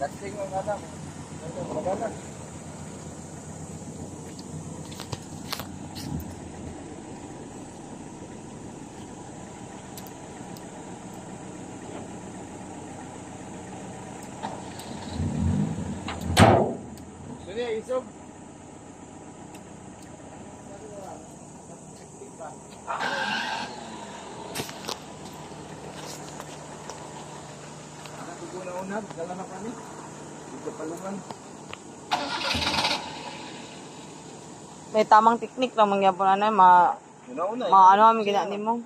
Dating ang alam. Ito, magana. Sige, isog. Una-una, dala na kami. Dito palungan. May tamang teknik lang mangyapon na ano kami ginaanin mo.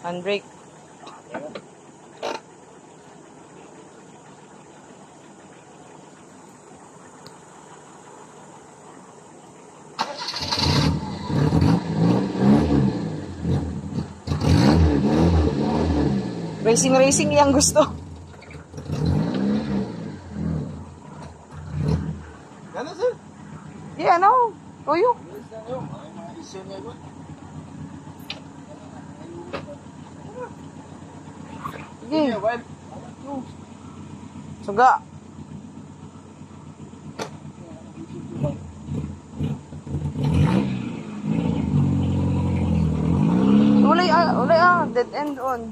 Handbrake. Racing yang gusto. Gano'n, sir? Di ano? Tuyo. Sige. Suga. Ulay dead end on.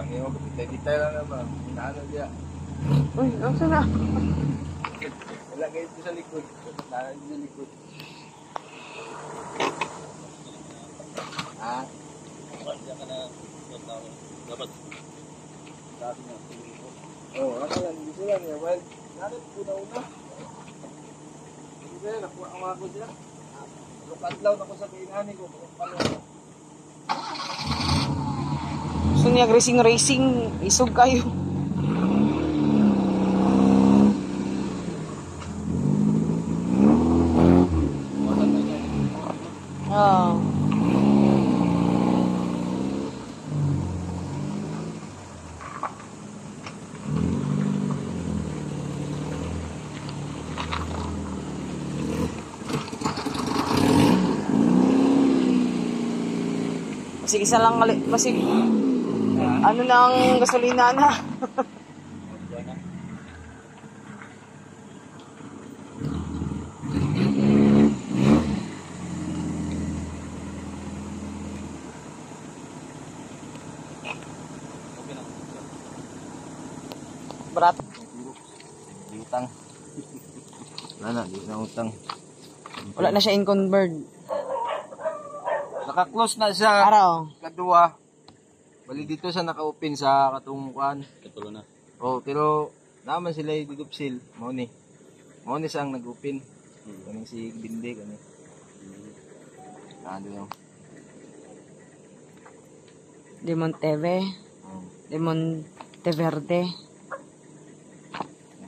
Ngayon, kita lang naman. Inaano diya. Uy, ang sana. Wala kayo sa likod. Tahan sa likod. Ah? Diyan ka na. Dapat. Sabi niya. Oo, ano lang. Gusto lang niya. Well, natin una-una. Hindi ba yan? Nakuha ang mga ko dyan. Lukadlaw na ko sa kainani ko. Gusto niya racing, isog kayo. Ah. Masig isa lang masig ano nang gasolina na. Berat. Di utang. Wala na, di na utang. Wala na siya inconvert. Naka-close na siya. Araw. Kadua. Bali dito sa naka-open sa katungkuan. Katulo na. Oh, pero naman sila didupsil. Mao ni. Mao ni sang nag-open. Kaning si Binde kani. Ano yun? De Monteve. De Monteverde.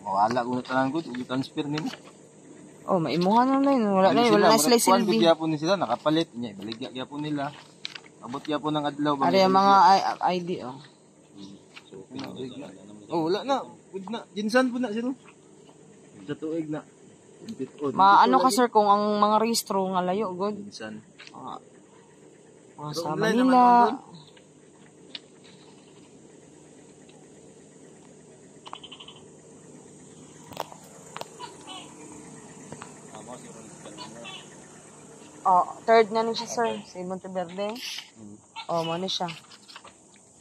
Wala ko na tanan ko, transfer nimo. Oh, maimuhan na yun. Wala na sila silbi. Kaya po ni sila nakapalit niya, baligya kaya po nila. Abot kaya po ng adlaw ba. Ari mga ID oh. Oh, wala na. Pud na. Jinsan po na sila. Sa tuig na. Maano ka sir kung ang mga rehistro nga layo god. Jinsan. Mga sa Manila. Oh, third na siya sir, si Monteverde. Oh, mo ni siya.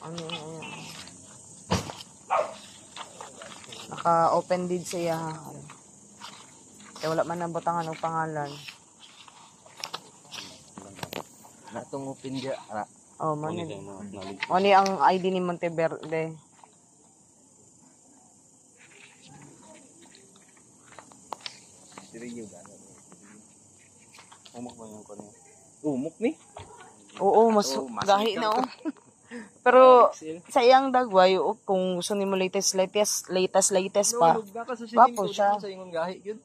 Ano. Naka-open deed siya. Kaya wala man ang butangan ng pangalan. Natong open dia. Oh, mo ni. Mo ni ang ID ni Monteverde. Siriyo gano. Umok ba yung kanya? Umok ni? Oo, mas gahi na oh. Pero sa iyang dagway, kung gusto nimo latest pa. Wapo siya. Sa imong gahi gyud.